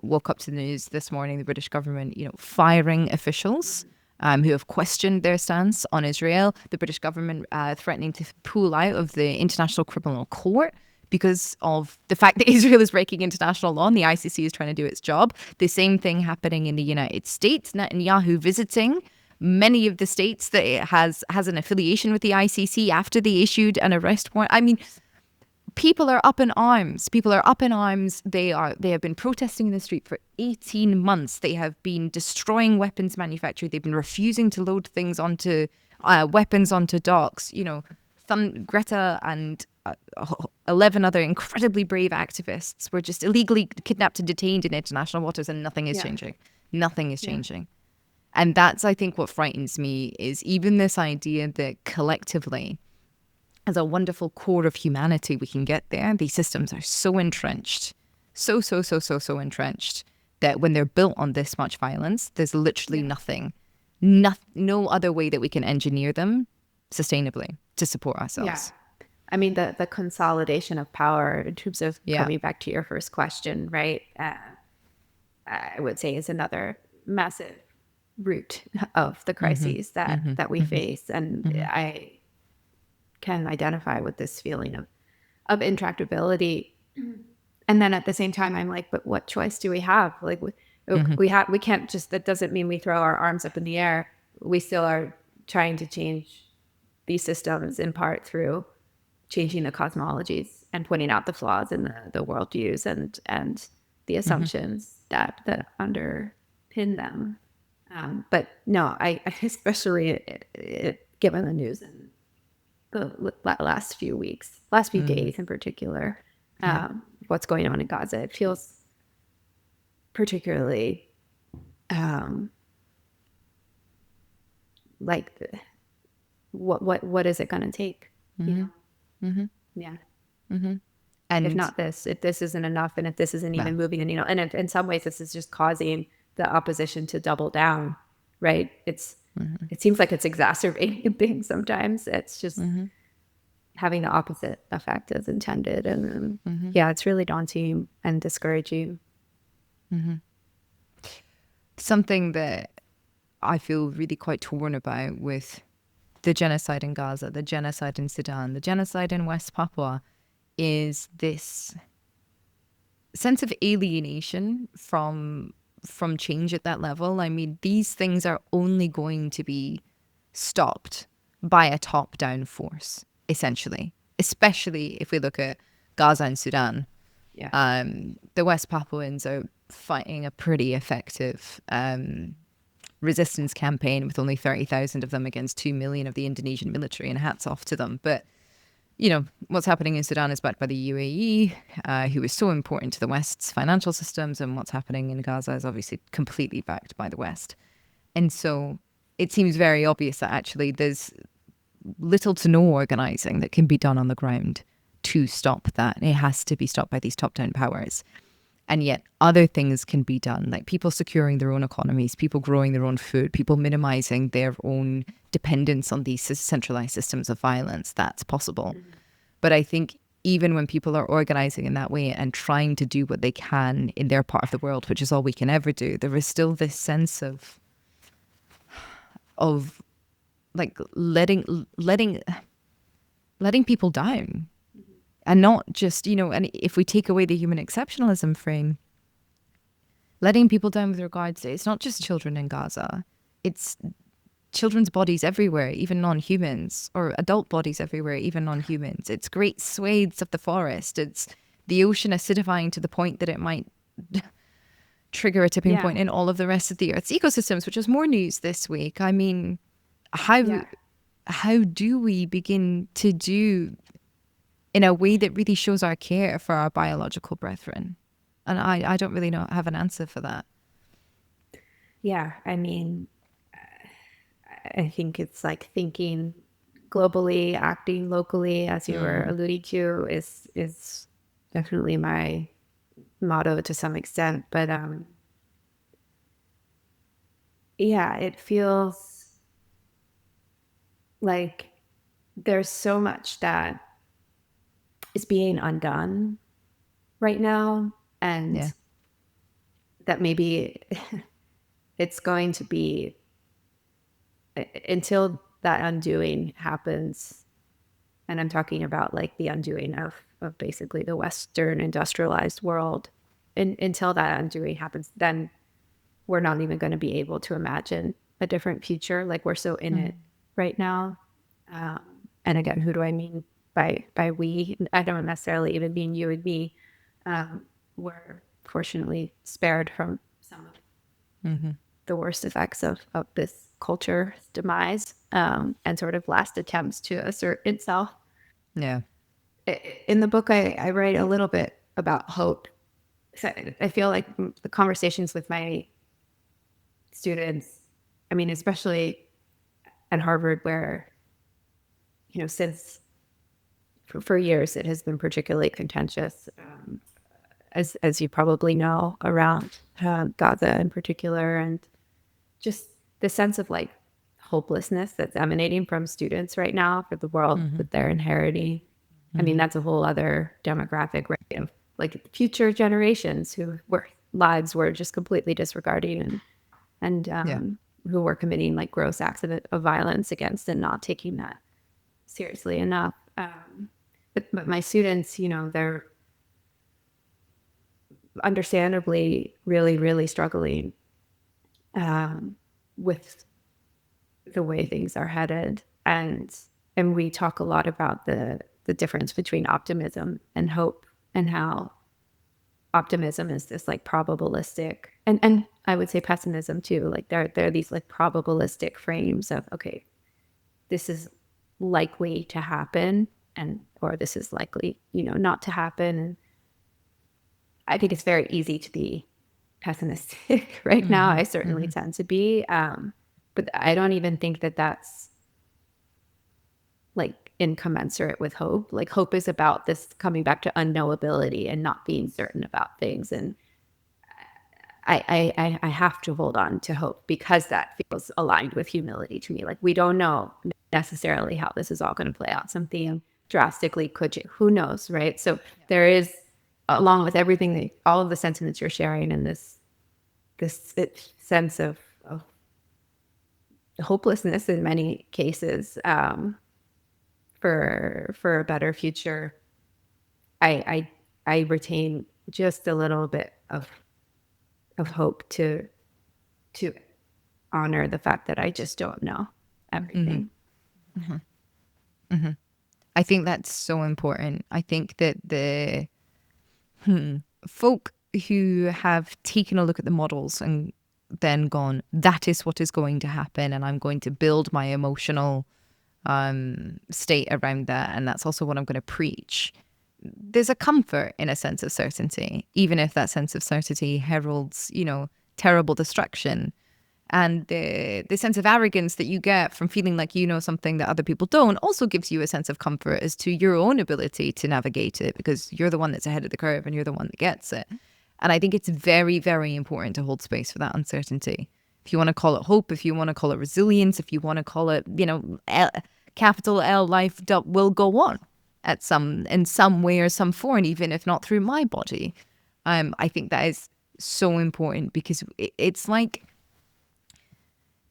woke up to the news this morning. The British government, firing officials who have questioned their stance on Israel. The British government threatening to pull out of the International Criminal Court because of the fact that Israel is breaking international law and the ICC is trying to do its job. The same thing happening in the United States. Netanyahu visiting many of the states that it has an affiliation with the ICC after they issued an arrest warrant. I mean, people are up in arms. People are up in arms. They have been protesting in the street for 18 months. They have been destroying weapons manufacturing. They've been refusing to load things onto weapons onto docks. Greta and 11 other incredibly brave activists were just illegally kidnapped and detained in international waters, and nothing is changing. Nothing is changing. And that's, I think, what frightens me, is even this idea that collectively, as a wonderful core of humanity, we can get there. These systems are so entrenched, so entrenched, that when they're built on this much violence, there's literally no other way that we can engineer them sustainably to support ourselves. I mean, the consolidation of power in terms of coming back to your first question, right? I would say is another massive root of the crises that we face. And I can identify with this feeling of intractability. And then at the same time, I'm like, but what choice do we have? Like we can't just, that doesn't mean we throw our arms up in the air. We still are trying to change these systems in part through changing the cosmologies and pointing out the flaws in the worldviews and the assumptions that underpin them. But no, I especially given the news in the last few weeks, last few days in particular, what's going on in Gaza, it feels particularly like what is it going to take? You know? Yeah. And If not this, if this isn't enough, and if this isn't even moving, and and if, in some ways this is just causing the opposition to double down, right? It seems like it's exacerbating things sometimes. It's just having the opposite effect as intended, and it's really daunting and discouraging. something that I feel really quite torn about with the genocide in Gaza, the genocide in Sudan, the genocide in West Papua, is this sense of alienation from change at that level. I mean, these things are only going to be stopped by a top-down force, essentially, especially if we look at Gaza and Sudan. The West Papuans are fighting a pretty effective resistance campaign with only 30,000 of them against 2 million of the Indonesian military, and hats off to them. But, you know, what's happening in Sudan is backed by the UAE, who is so important to the West's financial systems, and what's happening in Gaza is obviously completely backed by the West. And so it seems very obvious that actually there's little to no organising that can be done on the ground to stop that. It has to be stopped by these top-down powers. And yet other things can be done, like people securing their own economies, people growing their own food, people minimizing their own dependence on these centralized systems of violence. That's possible. But I think even when people are organizing in that way and trying to do what they can in their part of the world, which is all we can ever do, there is still this sense of like letting people down. And not just, you know, and if we take away the human exceptionalism frame, letting people down with regards to, it's not just children in Gaza, it's children's bodies everywhere, even non-humans, or adult bodies everywhere, even non-humans. It's great swathes of the forest. It's the ocean acidifying to the point that it might trigger a tipping point in all of the rest of the Earth's ecosystems, which is more news this week. I mean, how do we begin to do in a way that really shows our care for our biological brethren? And I don't really have an answer for that. Yeah, I mean, I think it's like thinking globally, acting locally, as you were alluding to, is definitely my motto to some extent. But yeah, it feels like there's so much that is being undone right now, and that maybe it's going to be, until that undoing happens, and I'm talking about like the undoing of basically the Western industrialized world, until that undoing happens, then we're not even going to be able to imagine a different future. Like, we're so in it right now. And again, who do I mean by we? I don't necessarily even mean you and me. We're fortunately spared from some of the worst effects of this culture demise, and sort of last attempts to assert itself. Yeah. In the book, I write a little bit about hope. So I feel like the conversations with my students, I mean, especially at Harvard, where, you know, since for years it has been particularly contentious, as you probably know, around Gaza in particular, and just the sense of like hopelessness that's emanating from students right now for the world that they're inheriting. I mean, that's a whole other demographic, right, of like future generations who were lives were just completely disregarding, and who were committing like gross acts of violence against and not taking that seriously enough. But my students, you know, they're understandably really, really struggling with the way things are headed. And we talk a lot about the difference between optimism and hope, and how optimism is this like probabilistic, and I would say pessimism too. Like there are these like probabilistic frames of, okay, this is likely to happen, and or this is likely, you know, not to happen. And I think it's very easy to be pessimistic right now. I certainly tend to be, but I don't even think that that's like incommensurate with hope. Like, hope is about this coming back to unknowability and not being certain about things. And I have to hold on to hope, because that feels aligned with humility to me. Like, we don't know necessarily how this is all going to play out. Something drastically could change. Who knows, right? So there is, along with everything, all of the sentiments you're sharing, and this sense of hopelessness in many cases, for a better future. I retain just a little bit of hope to honor the fact that I just don't know everything. I think that's so important. I think that the folk who have taken a look at the models and then gone, that is what is going to happen, and I'm going to build my emotional state around that, and that's also what I'm going to preach, there's a comfort in a sense of certainty, even if that sense of certainty heralds, terrible destruction. And the sense of arrogance that you get from feeling like you know something that other people don't also gives you a sense of comfort as to your own ability to navigate it, because you're the one that's ahead of the curve and you're the one that gets it. And I think it's very, very important to hold space for that uncertainty. If you want to call it hope, if you want to call it resilience, if you want to call it, capital L, life will go on in some way or some form, even if not through my body. I think that is so important, because it's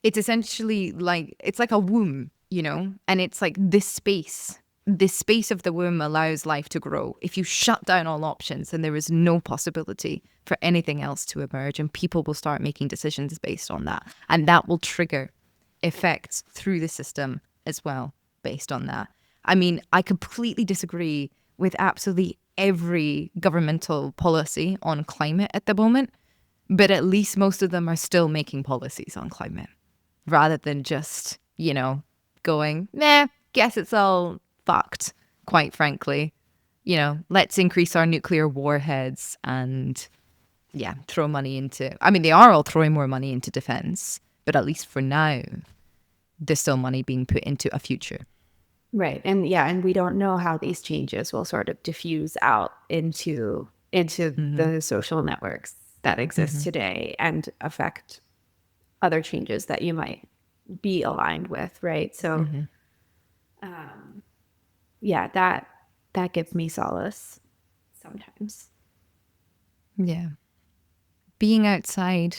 essentially like, it's like a womb, and it's like this space of the womb allows life to grow. If you shut down all options, then there is no possibility for anything else to emerge, and people will start making decisions based on that. And that will trigger effects through the system as well, based on that. I mean, I completely disagree with absolutely every governmental policy on climate at the moment, but at least most of them are still making policies on climate, rather than just, going, nah, guess it's all fucked, quite frankly. Let's increase our nuclear warheads and, throw money into... I mean, they are all throwing more money into defense, but at least for now, there's still money being put into a future. Right. And we don't know how these changes will sort of diffuse out into the social networks that exist today and affect other changes that you might be aligned with, right? So that gives me solace sometimes. Yeah. Being outside,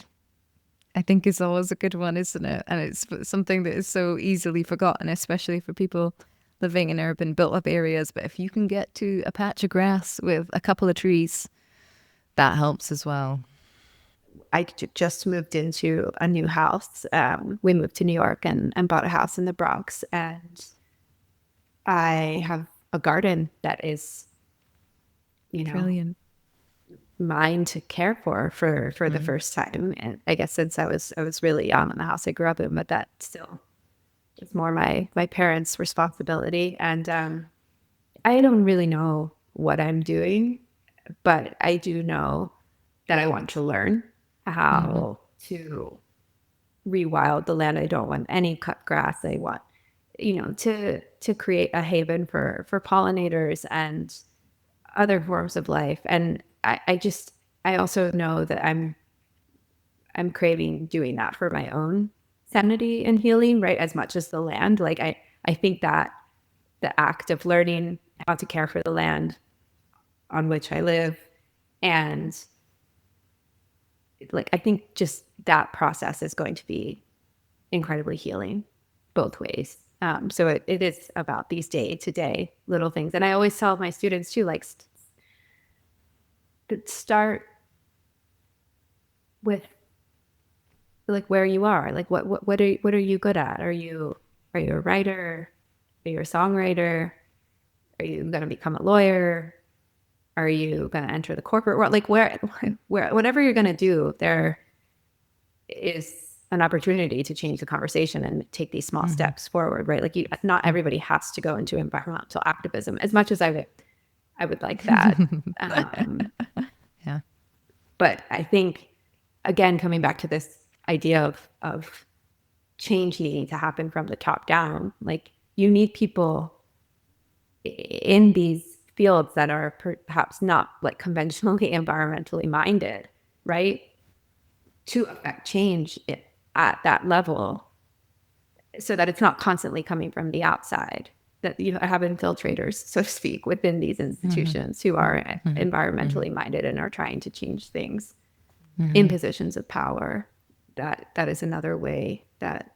I think, is always a good one, isn't it? And it's something that is so easily forgotten, especially for people living in urban built-up areas. But if you can get to a patch of grass with a couple of trees, that helps as well. I just moved into a new house. We moved to New York and bought a house in the Bronx. And I have a garden that is, Brilliant. mine to care for the first time. And I guess since I was really young in the house I grew up in, but that still is more my parents' responsibility. And I don't really know what I'm doing, but I do know that I want to learn how to rewild the land. I don't want any cut grass. I want, to create a haven for pollinators and other forms of life. And I also know that I'm craving doing that for my own sanity and healing, right? As much as the land. Like I think that the act of learning how to care for the land on which I live, and I think just that process is going to be incredibly healing both ways. So it is about these day-to-day little things. And I always tell my students too, start with where you are. What are you good at? Are you a writer? Are you a songwriter? Are you going to become a lawyer? Are you going to enter the corporate world? Where whatever you're going to do, there is an opportunity to change the conversation and take these small steps forward, right? Not everybody has to go into environmental activism, as much as I would like that. Yeah. But I think, again, coming back to this idea of change needing to happen from the top down, you need people in these fields that are perhaps not conventionally environmentally minded, right, to affect change at that level, so that it's not constantly coming from the outside, that you have infiltrators, so to speak, within these institutions who are environmentally minded and are trying to change things in positions of power. That is another way that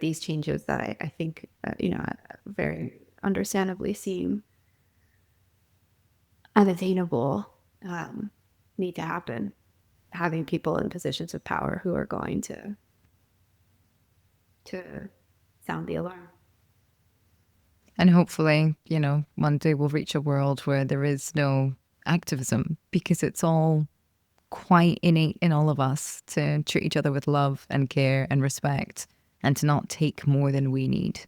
these changes that I think very understandably seem unattainable need to happen. Having people in positions of power who are going to sound the alarm. And hopefully, one day we'll reach a world where there is no activism, because it's all quite innate in all of us to treat each other with love and care and respect and to not take more than we need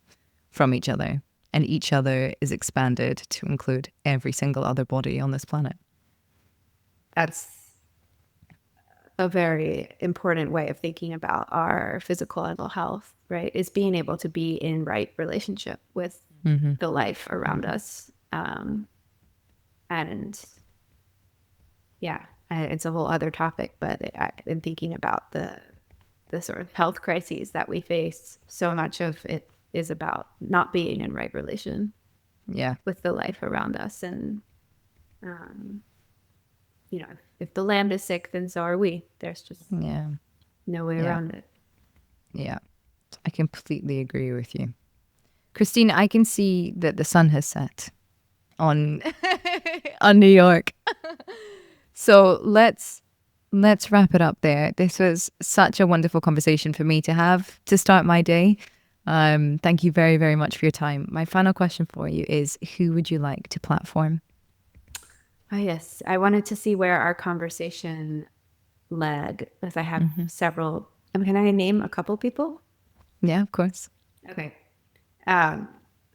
from each other. And each other is expanded to include every single other body on this planet. That's a very important way of thinking about our physical and mental health, right? Is being able to be in right relationship with the life around us. And yeah, it's a whole other topic, but in thinking about the sort of health crises that we face, so much of it is about not being in right relation with the life around us. And, you know, if the land is sick, then so are we. There's just no way around it. Yeah, I completely agree with you. Christine, I can see that the sun has set on on New York. So let's wrap it up there. This was such a wonderful conversation for me to have to start my day. Thank you very, very much for your time. My final question for you is, who would you like to platform? Oh, yes. I wanted to see where our conversation led, as I have several. Can I name a couple people? Yeah, of course. Okay.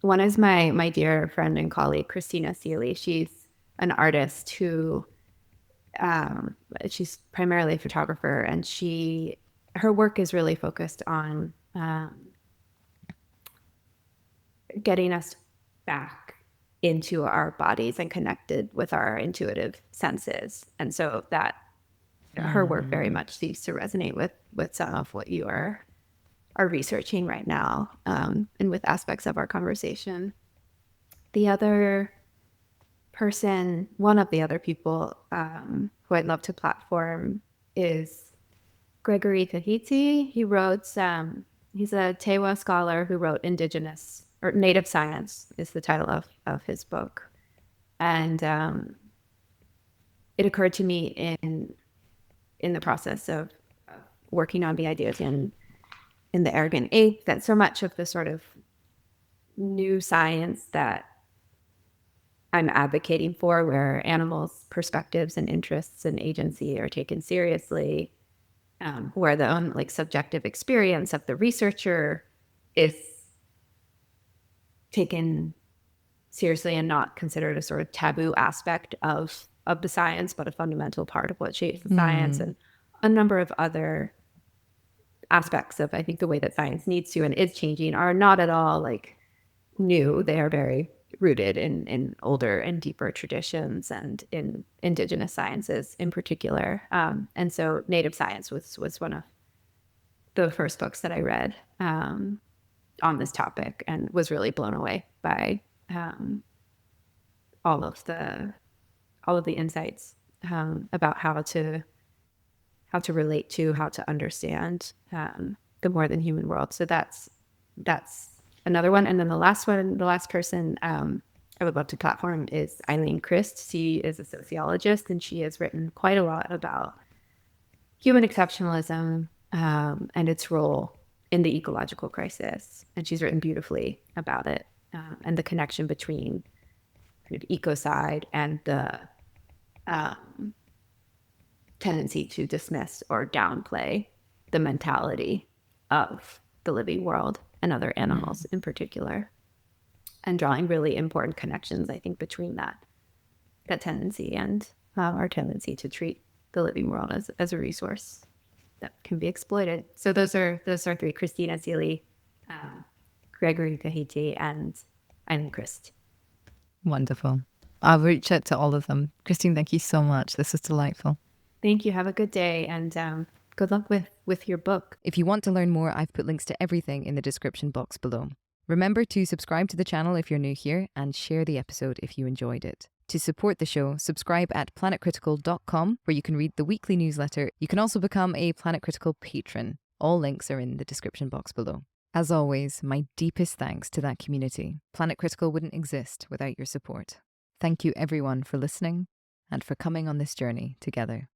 One is my dear friend and colleague, Christina Seeley. She's an artist who, she's primarily a photographer, and her work is really focused on getting us back into our bodies and connected with our intuitive senses. And so that her work very much seems to resonate with some of what you are researching right now, and with aspects of our conversation. The other person, one of the other people who I'd love to platform is Gregory Tahiti. He wrote, he's a Tewa scholar who wrote Indigenous, or Native Science is the title of his book. And it occurred to me in the process of working on the ideas in the Arrogant Ape that so much of the sort of new science that I'm advocating for, where animals' perspectives and interests and agency are taken seriously, where the own like subjective experience of the researcher is taken seriously and not considered a sort of taboo aspect of the science, but a fundamental part of what shapes the science, and a number of other aspects of, I think, the way that science needs to and is changing are not at all like new. They are very rooted in older and deeper traditions and in indigenous sciences in particular. And so Native Science was one of the first books that I read on this topic, and was really blown away by all of the insights about how to relate to, how to understand the more than human world. So that's another one. And then the last person I would love to platform is Eileen Christ. She is a sociologist, and she has written quite a lot about human exceptionalism and its role in the ecological crisis. And she's written beautifully about it, and the connection between kind of ecocide and the tendency to dismiss or downplay the mentality of the living world and other animals in particular, and drawing really important connections, I think, between that tendency and our tendency to treat the living world as a resource that can be exploited. So those are three: Christina Seeley, Gregory Tahiti, and Christ. Wonderful. I'll reach out to all of them. Christine, thank you so much. This was delightful. Thank you. Have a good day, and good luck with your book. If you want to learn more, I've put links to everything in the description box below. Remember to subscribe to the channel if you're new here, and share the episode if you enjoyed it. To support the show, subscribe at planetcritical.com, where you can read the weekly newsletter. You can also become a Planet Critical patron. All links are in the description box below. As always, my deepest thanks to that community. Planet Critical wouldn't exist without your support. Thank you everyone for listening and for coming on this journey together.